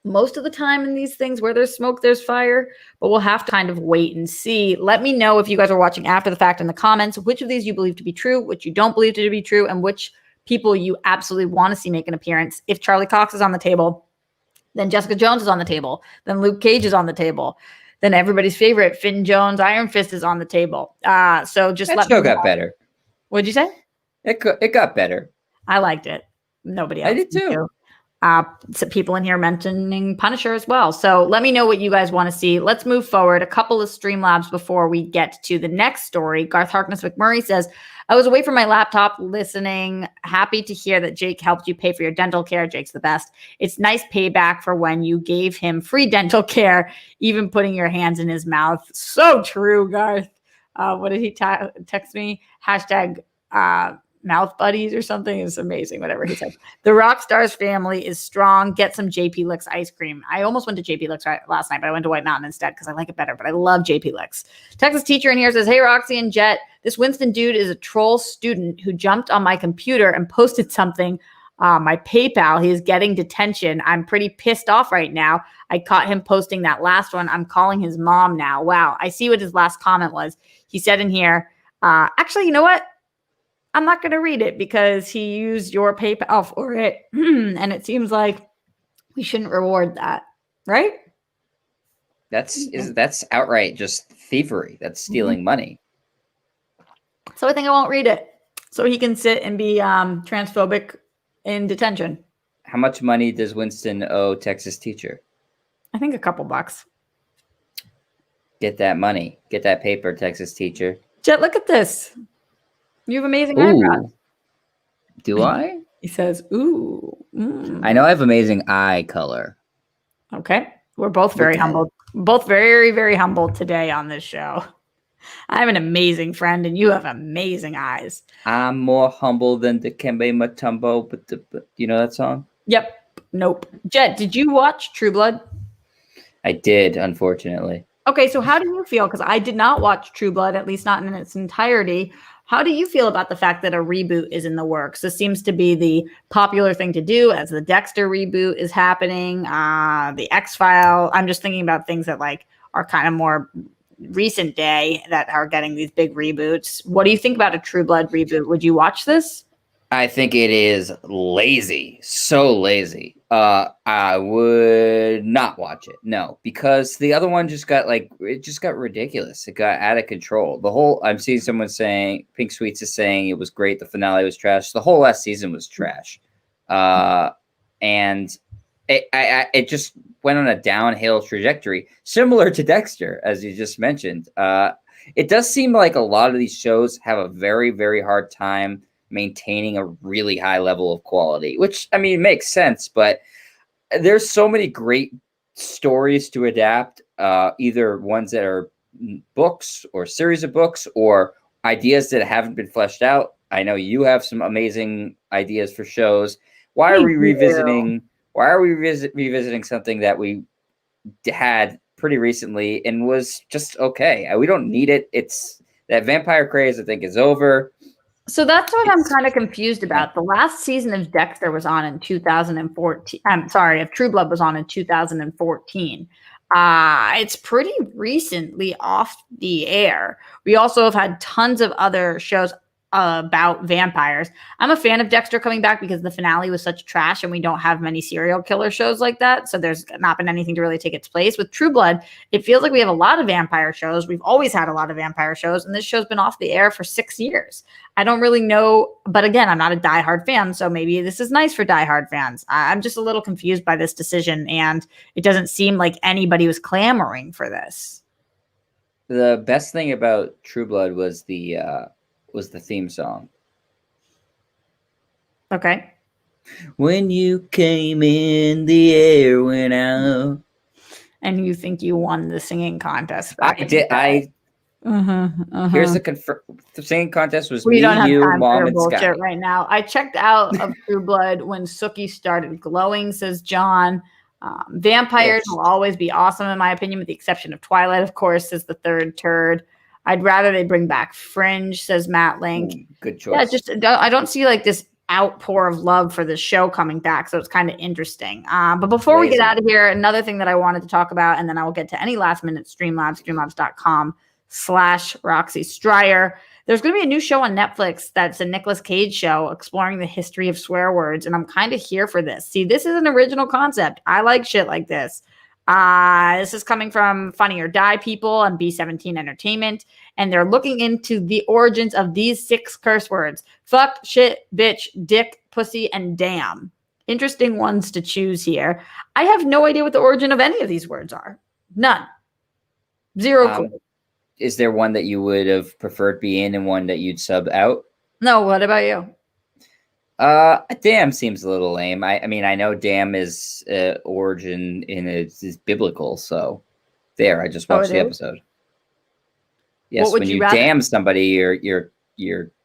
Most of the time in these things where there's smoke, there's fire, but we'll have to kind of wait and see. Let me know if you guys are watching after the fact in the comments, which of these you believe to be true, which you don't believe to be true, and which people you absolutely want to see make an appearance. If Charlie Cox is on the table, then Jessica Jones is on the table, then Luke Cage is on the table, then everybody's favorite Finn Jones, Iron Fist is on the table. So just that let show me know. Got better. What'd you say? It got better. I liked it. Nobody else. I did too. Some people in here mentioning Punisher as well. So let me know what you guys want to see. Let's move forward. A couple of Streamlabs before we get to the next story. Garth Harkness McMurray says, I was away from my laptop listening. Happy to hear that Jake helped you pay for your dental care. Jake's the best. It's nice payback for when you gave him free dental care, even putting your hands in his mouth. So true, Garth. What did he text me? Hashtag mouth buddies or something. Is amazing. Whatever he said. The Rockstars family is strong. Get some JP Licks ice cream. I almost went to JP Licks last night, but I went to White Mountain instead because I like it better. But I love JP Licks. Texas teacher in here says, hey, Roxy and Jet, this Winston dude is a troll student who jumped on my computer and posted something. My PayPal. He is getting detention. I'm pretty pissed off right now. I caught him posting that last one. I'm calling his mom now. Wow. I see what his last comment was. He said in here, actually, you know what? I'm not going to read it because he used your PayPal for it. And it seems like we shouldn't reward that, right? That's outright just thievery. That's stealing money. So I think I won't read it. So he can sit and be transphobic in detention. How much money does Winston owe Texas teacher? I think a couple bucks. Get that money. Get that paper, Texas teacher. Jet, look at this. You have amazing eyebrows. Do I? He says, ooh. I know I have amazing eye color. Okay. We're both very humble. Both very, very humble today on this show. I have an amazing friend, and you have amazing eyes. I'm more humble than Dikembe Mutombo, but you know that song? Yep. Nope. Jet, did you watch True Blood? I did, unfortunately. Okay, so how do you feel? Because I did not watch True Blood, at least not in its entirety. How do you feel about the fact that a reboot is in the works? This seems to be the popular thing to do as the Dexter reboot is happening, the X-File. I'm just thinking about things that like are kind of more recent day that are getting these big reboots. What do you think about a True Blood reboot? Would you watch this? I think it is lazy. So lazy. I would not watch it. No, because the other one just got ridiculous. It got out of control. I'm seeing someone saying, Pink Sweets is saying it was great. The finale was trash. The whole last season was trash. And it just went on a downhill trajectory, similar to Dexter, as you just mentioned. It does seem like a lot of these shows have a very, very hard time maintaining a really high level of quality, which, I mean, makes sense, but there's so many great stories to adapt, either ones that are books or series of books or ideas that haven't been fleshed out. I know you have some amazing ideas for shows. Why are we revisiting something that we had pretty recently and was just okay? We don't need it. It's that vampire craze, I think, is over. So that's what I'm kind of confused about. The last season of Dexter was on in 2014. I'm sorry, if True Blood was on in 2014. It's pretty recently off the air. We also have had tons of other shows about vampires. I'm a fan of Dexter coming back because the finale was such trash and we don't have many serial killer shows like that. So there's not been anything to really take its place. With True Blood, it feels like we have a lot of vampire shows. We've always had a lot of vampire shows, and this show's been off the air for 6 years. I don't really know, but again, I'm not a diehard fan, so maybe this is nice for diehard fans. I'm just a little confused by this decision, and it doesn't seem like anybody was clamoring for this. The best thing about True Blood was the theme song. Okay. When you came in, the air went out. And you think you won the singing contest? I did. Here's the singing contest was we me, don't have you, time Mom, for and bullshit Scott. right now. I checked out of True Blood when Sookie started glowing, says John. Vampires will always be awesome, in my opinion, with the exception of Twilight, of course, says the third turd. I'd rather they bring back Fringe, says Matt Link. Good choice. Yeah, I don't see like this outpour of love for the show coming back, so it's kind of interesting. But before we get out of here, another thing that I wanted to talk about, and then I will get to any last minute streamlabs.com/Roxy Striar. There's going to be a new show on Netflix that's a Nicolas Cage show exploring the history of swear words, and I'm kind of here for this. See, this is an original concept. I like shit like this. This is coming from Funny or Die people on B17 Entertainment, and they're looking into the origins of these 6 curse words: fuck, shit, bitch, dick, pussy, and damn. Interesting ones to choose here. I have no idea what the origin of any of these words are. None. Zero clue. Is there one that you would have preferred be in and one that you'd sub out? No, what about you? Damn seems a little lame. I mean, I know damn is origin in is biblical, so there. I just watched the episode. Yes, when you damn somebody, you're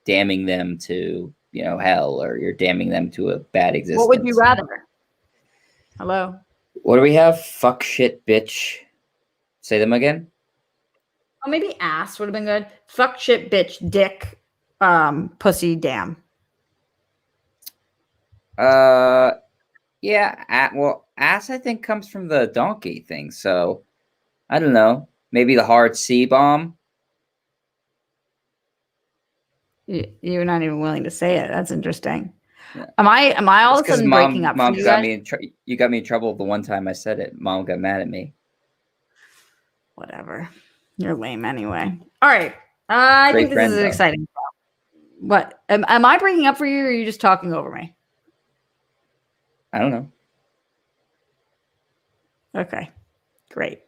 damning them to hell, or you're damning them to a bad existence. What would you rather? Hello. What do we have? Fuck, shit, bitch. Say them again. Oh, maybe ass would have been good. Fuck, shit, bitch, dick, pussy, damn. Yeah. Well, ass I think comes from the donkey thing. So I don't know. Maybe the hard C bomb. You're not even willing to say it. That's interesting. Yeah. Am I all of a sudden breaking up? Mom got me you got me in trouble the one time I said it. Mom got mad at me. Whatever. You're lame anyway. All right. I think this is an exciting problem. What? Am I breaking up for you, or are you just talking over me? I don't know. Okay. Great.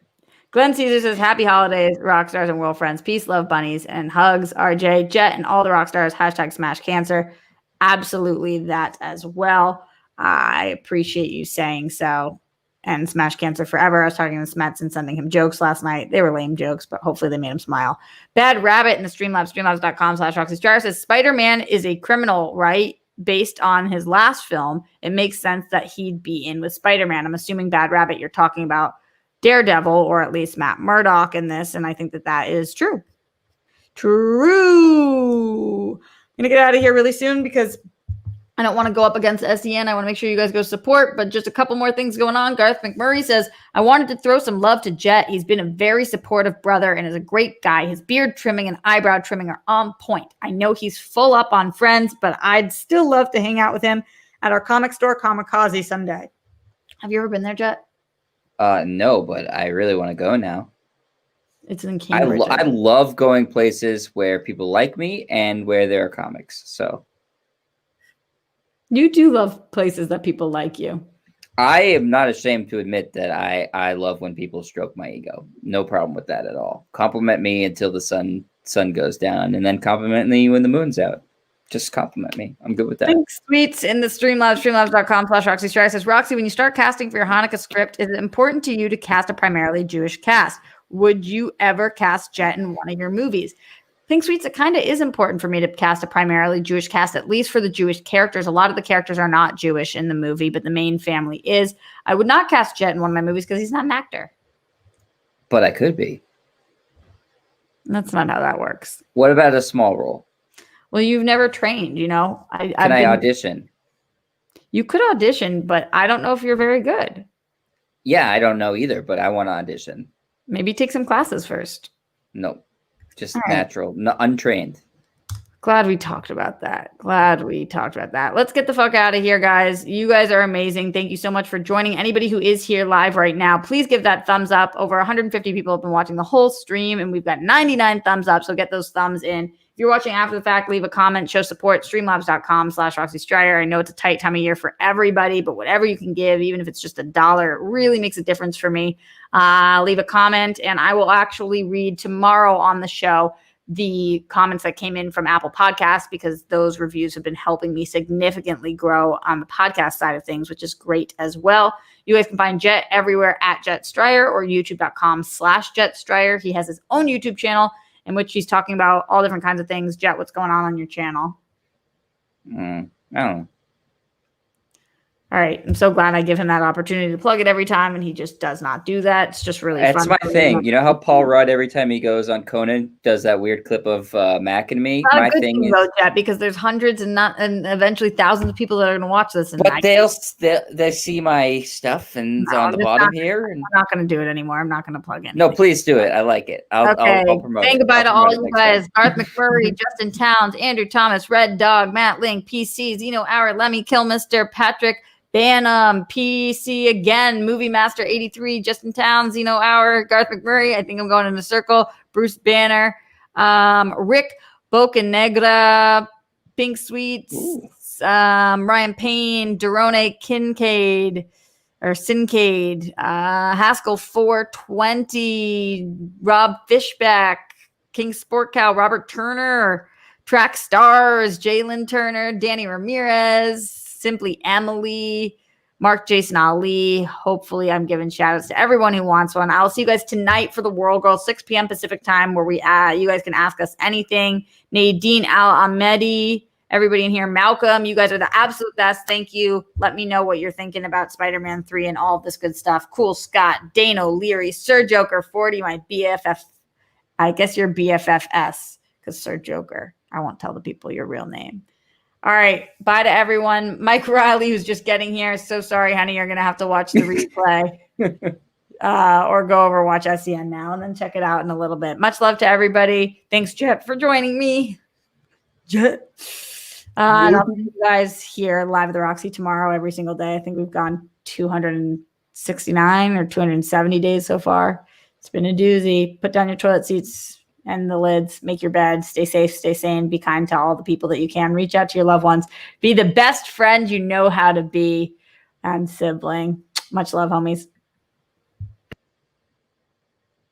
Glenn Caesar says, happy holidays, rock stars and world friends. Peace, love, bunnies, and hugs. RJ, Jet, and all the rock stars. Hashtag smash cancer. Absolutely that as well. I appreciate you saying so. And smash cancer forever. I was talking to Smets and sending him jokes last night. They were lame jokes, but hopefully they made him smile. Bad Rabbit in the Streamlabs, streamlabs.com/Roxy Striar says, Spider-Man is a criminal, right? Based on his last film, it makes sense that he'd be in with Spider-Man. I'm assuming Bad Rabbit, you're talking about Daredevil, or at least Matt Murdock in this, and I think that is true. True. I'm going to get out of here really soon because I don't want to go up against SEN. I want to make sure you guys go support, but just a couple more things going on. Garth McMurray says, I wanted to throw some love to Jet. He's been a very supportive brother and is a great guy. His beard trimming and eyebrow trimming are on point. I know he's full up on Friends, but I'd still love to hang out with him at our comic store, Kamikaze, someday. Have you ever been there, Jet? No, but I really want to go now. It's in Cambridge. I love going places where people like me and where there are comics, so... You do love places that people like you. I am not ashamed to admit that I love when people stroke my ego. No problem with that at all. Compliment me until the sun goes down, and then compliment me when the moon's out. Just compliment me. I'm good with that. Thanks, Sweets in the Streamlabs, streamlabs.com/Roxy Striar says, Roxy, when you start casting for your Hanukkah script, is it important to you to cast a primarily Jewish cast? Would you ever cast Jet in one of your movies? Think Sweets, it kind of is important for me to cast a primarily Jewish cast, at least for the Jewish characters. A lot of the characters are not Jewish in the movie, but the main family is. I would not cast Jet in one of my movies because he's not an actor. But I could be. That's not how that works. What about a small role? Well, you've never trained, Can I audition? You could audition, but I don't know if you're very good. Yeah, I don't know either, but I want to audition. Maybe take some classes first. No, just All right. natural, no, untrained. Glad we talked about that. Let's get the fuck out of here, guys. You guys are amazing. Thank you so much for joining. Anybody who is here live right now, please give that thumbs up. Over 150 people have been watching the whole stream, and we've got 99 thumbs up. So get those thumbs in. If you're watching after the fact, leave a comment, show support, streamlabs.com/Roxy Striar. I know it's a tight time of year for everybody, but whatever you can give, even if it's just $1, it really makes a difference for me. Leave a comment, and I will actually read tomorrow on the show the comments that came in from Apple Podcasts, because those reviews have been helping me significantly grow on the podcast side of things, which is great as well. You guys can find Jet everywhere at Jet Striar or youtube.com/Jet Striar. He has his own YouTube channel in which he's talking about all different kinds of things. Jet, what's going on your channel? I don't know. All right. I'm so glad I give him that opportunity to plug it every time, and he just does not do that. It's just really fun. That's my thing. You know how Paul Rudd, every time he goes on Conan, does that weird clip of Mac and me? My thing is, though, Jet, because there's hundreds and eventually thousands of people that are going to watch this. And but they see my stuff and it's on the bottom here. And I'm not going to do it anymore. I'm not going to plug in. No, please do it. I like it. I'll promote Saying it. goodbye to all you guys. Garth McMurray, Justin Towns, Andrew Thomas, Red Dog, Matt Link, PC, Zeno Hour, Lemmy Killmister, Patrick Banham, PC again, Movie Master 83, Justin Towns, Zeno Hour, Garth McMurray. I think I'm going in a circle. Bruce Banner, Rick Bocanegra, Pink Sweets, Ryan Payne, Derone Kincaid, Haskell 420, Rob Fishback, King Sport Cow, Robert Turner, Track Stars, Jalen Turner, Danny Ramirez, Simply Emily, Mark Jason Ali. Hopefully I'm giving shout outs to everyone who wants one. I'll see you guys tonight for the World Girl, 6 p.m. Pacific time, where you guys can ask us anything. Nadine Al-Ahmedi, everybody in here. Malcolm, you guys are the absolute best. Thank you. Let me know what you're thinking about Spider-Man 3 and all of this good stuff. Cool Scott, Dano Leary, Sir Joker 40, my BFF. I guess you're BFFS because Sir Joker. I won't tell the people your real name. All right. Bye to everyone. Mike Riley, who's just getting here. So sorry, honey. You're going to have to watch the replay or go over watch SEN now and then check it out in a little bit. Much love to everybody. Thanks, Jet, for joining me. Jet. And I'll see you guys here live at the Roxy tomorrow every single day. I think we've gone 269 or 270 days so far. It's been a doozy. Put down your toilet seats and the lids, make your bed, stay safe, stay sane, be kind to all the people that you can, reach out to your loved ones, be the best friend you know how to be, and sibling. Much love, homies.